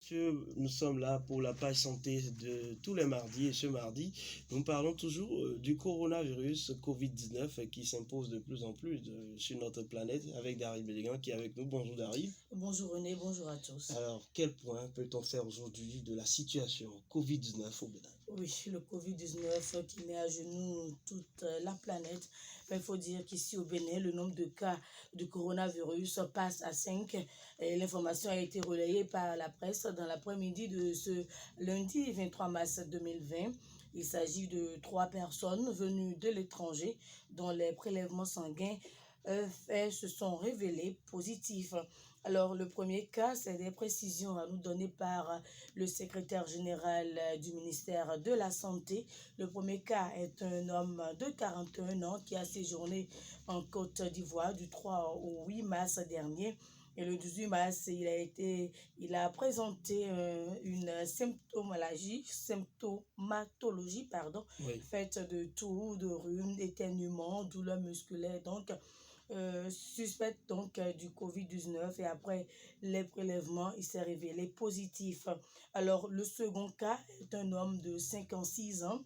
messieurs, nous sommes là pour la page santé de tous les mardis et ce mardi, nous parlons toujours du coronavirus Covid-19 qui s'impose de plus en plus sur notre planète avec Darryl Bellingham qui est avec nous. Bonjour Darryl. Bonjour René, bonjour à tous. Alors, quel point peut-on faire aujourd'hui de la situation Covid-19 au Bénin? Oui, le Covid-19 qui met à genoux toute la planète. Il faut dire qu'ici au Bénin, le nombre de cas de coronavirus passe à 5. L'information a été relayée par la presse dans l'après-midi de ce lundi 23 mars 2020. Il s'agit de 3 personnes venues de l'étranger dont les prélèvements sanguins se sont révélés positifs. Alors, le premier cas, c'est des précisions à nous donner par le secrétaire général du ministère de la Santé. Le premier cas est un homme de 41 ans qui a séjourné en Côte d'Ivoire du 3 au 8 mars dernier. Et le 18 mars, il a présenté une symptomatologie, Oui. faite de toux, de rhume, d'éternuement, douleurs musculaires. Donc, suspect du Covid-19 et après les prélèvements, il s'est révélé positif. Alors, le second cas est un homme de 56 ans.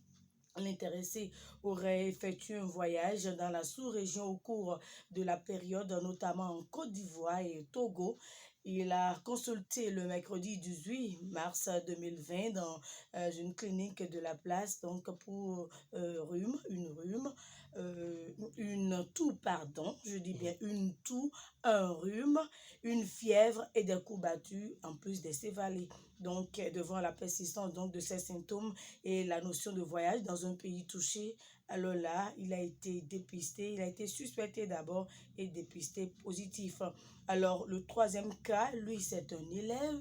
L'intéressé aurait effectué un voyage dans la sous-région au cours de la période, notamment en Côte d'Ivoire et Togo. Il a consulté le mercredi 18 mars 2020 dans une clinique de la place donc pour une toux, je dis bien une toux, un rhume, une fièvre et des courbatures en plus des céphalées. Donc, devant la persistance de ces symptômes et la notion de voyage dans un pays touché, alors là, il a été dépisté, il a été suspecté d'abord et dépisté positif. Alors, le troisième cas, lui, c'est un élève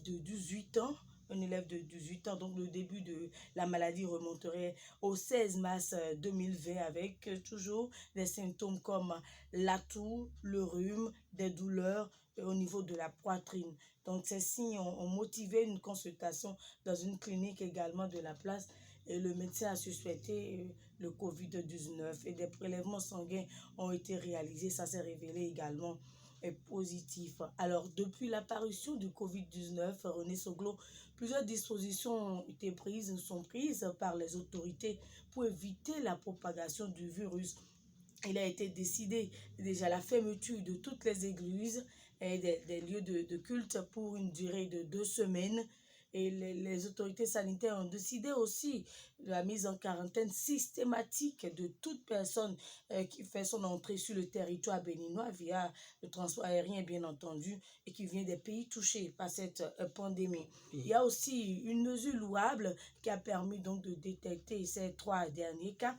de 18 ans. Un élève de 18 ans, donc le début de la maladie remonterait au 16 mars 2020 avec toujours des symptômes comme la toux, le rhume, des douleurs au niveau de la poitrine. Donc, ces signes ont motivé une consultation dans une clinique également de la place. Et le médecin a suspecté le Covid-19 et des prélèvements sanguins ont été réalisés. Ça s'est révélé également positif. Alors, depuis l'apparition du Covid-19, René Soglo, plusieurs dispositions sont prises par les autorités pour éviter la propagation du virus. Il a été décidé déjà la fermeture de toutes les églises et des lieux de culte pour une durée de 2 semaines. Et les autorités sanitaires ont décidé aussi la mise en quarantaine systématique de toute personne qui fait son entrée sur le territoire béninois via le transport aérien, bien entendu, et qui vient des pays touchés par cette pandémie. Il y a aussi une mesure louable qui a permis donc de détecter ces 3 derniers cas.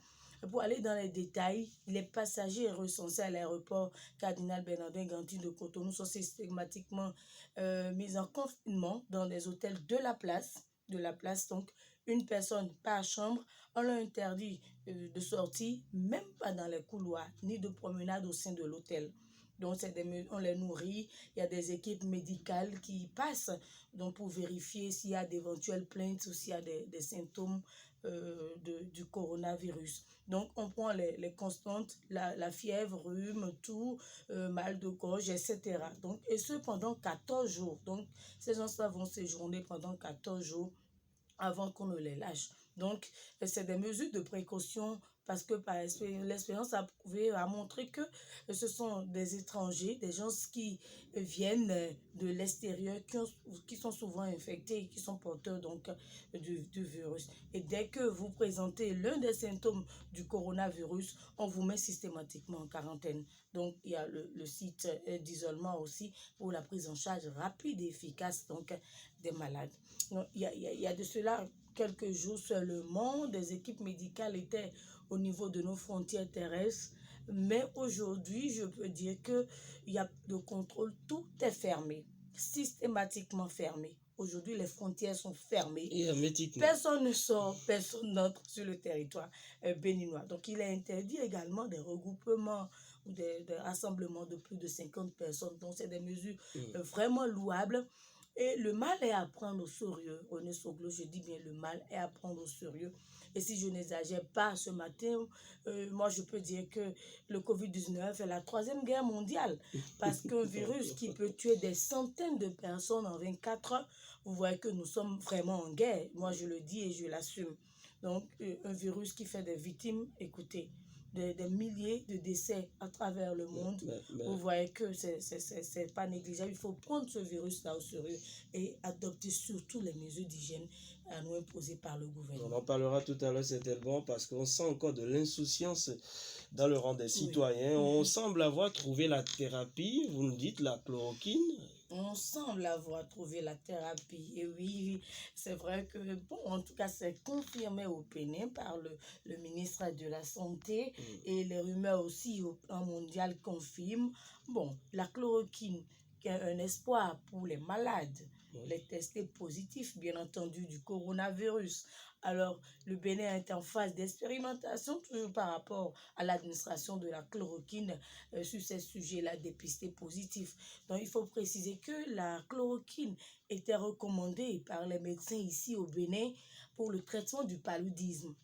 Pour aller dans les détails, les passagers recensés à l'aéroport Cardinal Bernardin Ganty de Cotonou sont systématiquement mis en confinement dans les hôtels de la place. Donc, une personne par chambre. On leur interdit de sortir, même pas dans les couloirs, ni de promenade au sein de l'hôtel. Donc, on les nourrit. Il y a des équipes médicales qui passent donc, pour vérifier s'il y a d'éventuelles plaintes ou s'il y a des symptômes du coronavirus. Donc, on prend les constantes, la fièvre, rhume, toux, mal de gorge, etc. Donc, et ce pendant 14 jours. Donc, ces gens-là vont séjourner pendant 14 jours avant qu'on ne les lâche. Donc, c'est des mesures de précaution parce que par l'expérience a montré que ce sont des étrangers, des gens qui viennent de l'extérieur, qui sont souvent infectés et qui sont porteurs donc du virus. Et dès que vous présentez l'un des symptômes du coronavirus, on vous met systématiquement en quarantaine. Donc, il y a le site d'isolement aussi pour la prise en charge rapide et efficace donc, des malades. Donc, il y a de cela quelques jours seulement, des équipes médicales étaient au niveau de nos frontières terrestres. Mais aujourd'hui, je peux dire qu'il y a de contrôle, tout est fermé, systématiquement fermé. Aujourd'hui, les frontières sont fermées. Personne ne sort, personne n'entre sur le territoire béninois. Donc, il est interdit également des regroupements ou des rassemblements de plus de 50 personnes. Donc, c'est des mesures vraiment louables. Et le mal est à prendre au sérieux. René Soglo, je dis bien le mal est à prendre au sérieux. Et si je n'exagère pas ce matin, moi je peux dire que le Covid-19 est la troisième guerre mondiale. Parce qu'un virus qui peut tuer des centaines de personnes en 24 heures, vous voyez que nous sommes vraiment en guerre. Moi je le dis et je l'assume. Donc un virus qui fait des victimes, écoutez, des milliers de décès à travers le monde. Vous voyez que c'est pas négligeable. Il faut prendre ce virus-là au sérieux et adopter surtout les mesures d'hygiène à nous imposées par le On gouvernement. en parlera tout à l'heure certainement parce qu'on sent encore de l'insouciance dans le rang des citoyens. Oui. On semble avoir trouvé la thérapie, vous nous dites la chloroquine. On semble avoir trouvé la thérapie. Et oui, c'est vrai que, bon, en tout cas, c'est confirmé au Bénin par le ministre de la Santé et les rumeurs aussi au plan mondial confirment. Bon, la chloroquine, qui est un espoir pour les malades, les testés positifs, bien entendu, du coronavirus. Alors, le Bénin est en phase d'expérimentation toujours par rapport à l'administration de la chloroquine sur ces sujets-là dépistés positifs. Donc, il faut préciser que la chloroquine était recommandée par les médecins ici au Bénin pour le traitement du paludisme.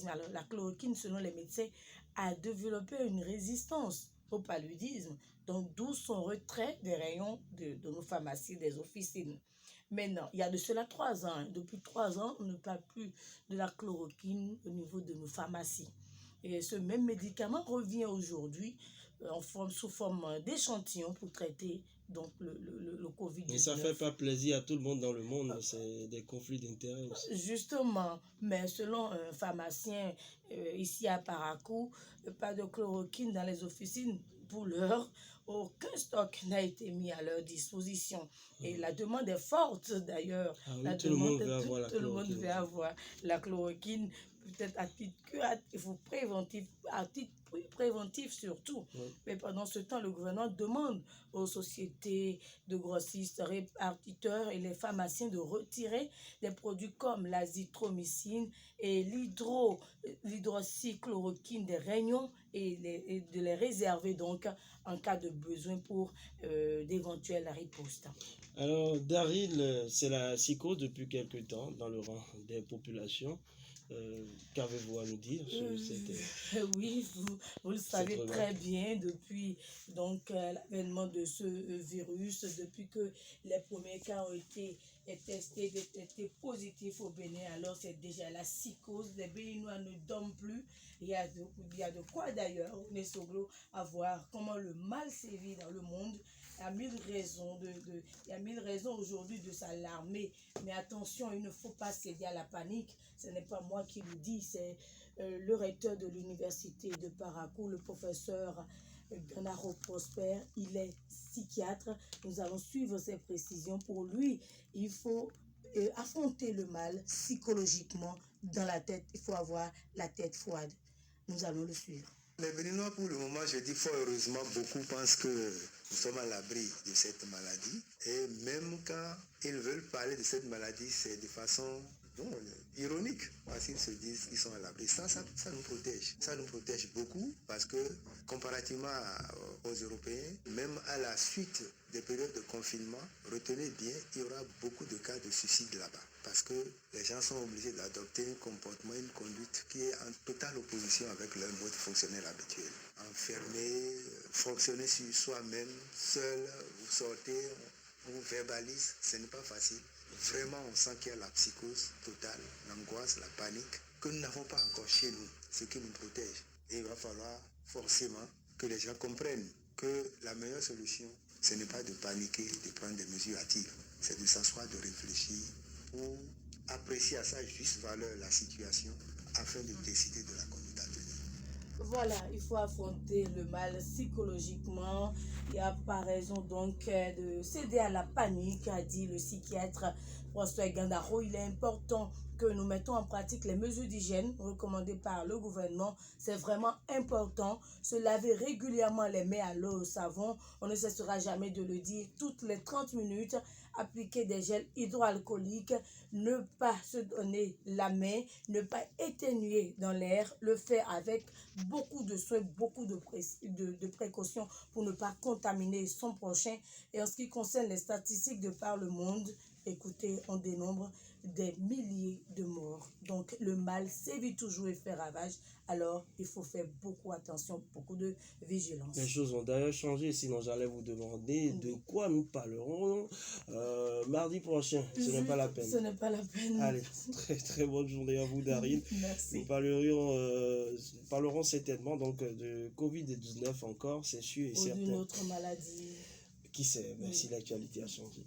Alors, la chloroquine, selon les médecins, a développé une résistance au paludisme. Donc, d'où son retrait des rayons de nos pharmacies, des officines. Maintenant, il y a de cela 3 ans. Depuis 3 ans, on ne parle plus de la chloroquine au niveau de nos pharmacies. Et ce même médicament revient aujourd'hui sous forme d'échantillon pour traiter donc le Covid-19. Et ça ne fait pas plaisir à tout le monde dans le monde, c'est des conflits d'intérêts aussi. Justement, mais selon un pharmacien ici à Parakou, pas de chloroquine dans les officines pour l'heure. Aucun stock n'a été mis à leur disposition. Et la demande est forte d'ailleurs. Ah oui, tout le monde veut avoir la Tout le monde chloroquine. veut avoir la chloroquine, peut-être à titre préventif surtout. Oui. Mais pendant ce temps, le gouvernement demande aux sociétés de grossistes, répartiteurs et les pharmaciens de retirer des produits comme l'azithromycine et l'hydroxychloroquine des rayons et de les réserver donc en cas de besoin pour d'éventuelles ripostes. Alors, Daryl, c'est la psychose depuis quelque temps dans le rang des populations. Qu'avez-vous à nous dire sur cette... Oui, vous le savez très bien depuis donc l'avènement de ce virus, depuis que les premiers cas ont été testés, détectés positifs au Bénin. Alors c'est déjà la psychose. Les Béninois ne dorment plus. Il y a de quoi d'ailleurs, René Soglo, à voir comment le mal sévit dans le monde. Il y a mille raisons aujourd'hui de s'alarmer. Mais attention, il ne faut pas céder à la panique. Ce n'est pas moi qui le dis, c'est le recteur de l'université de Parakou, le professeur Bernard Prosper. Il est psychiatre. Nous allons suivre ses précisions. Pour lui, il faut affronter le mal psychologiquement dans la tête. Il faut avoir la tête froide. Nous allons le suivre. Les Béninois, pour le moment, je dis fort heureusement, beaucoup pensent que nous sommes à l'abri de cette maladie. Et même quand ils veulent parler de cette maladie, c'est de façon ironique, parce qu'ils se disent qu'ils sont à l'abri. Ça nous protège. Ça nous protège beaucoup, parce que comparativement aux Européens, même à la suite des périodes de confinement, retenez bien, il y aura beaucoup de cas de suicide là-bas. Parce que les gens sont obligés d'adopter un comportement, une conduite qui est en totale opposition avec leur mode fonctionnel habituel. Enfermer, fonctionner sur soi-même, seul, vous sortez, on vous verbalise, ce n'est pas facile. Vraiment, on sent qu'il y a la psychose totale, l'angoisse, la panique, que nous n'avons pas encore chez nous, ce qui nous protège. Et il va falloir forcément que les gens comprennent que la meilleure solution, ce n'est pas de paniquer, de prendre des mesures hâtives. C'est de s'asseoir, de réfléchir, pour apprécier à sa juste valeur la situation afin de décider de la conduite à tenir. Voilà, il faut affronter le mal psychologiquement. Il n'y a pas raison donc de céder à la panique, a dit le psychiatre Prosper Gandaro. Il est important que nous mettons en pratique les mesures d'hygiène recommandées par le gouvernement. C'est vraiment important. Se laver régulièrement les mains à l'eau au savon. On ne cessera jamais de le dire. Toutes les 30 minutes, appliquer des gels hydroalcooliques, ne pas se donner la main, ne pas éternuer dans l'air, le faire avec beaucoup de soins, beaucoup de précautions pour ne pas contaminer son prochain. Et en ce qui concerne les statistiques de par le monde, écoutez, on dénombre des milliers de morts. Donc, le mal sévit toujours et fait ravage. Alors, il faut faire beaucoup attention, beaucoup de vigilance. Les choses ont d'ailleurs changé, sinon j'allais vous demander de quoi nous parlerons mardi prochain. Ce n'est pas la peine. Ce n'est pas la peine. Allez, très très bonne journée à vous, Daryl. Merci. Nous parlerons certainement donc de Covid-19 encore, c'est sûr et Ou d'une certain. autre maladie. Qui sait, Oui. si l'actualité a changé.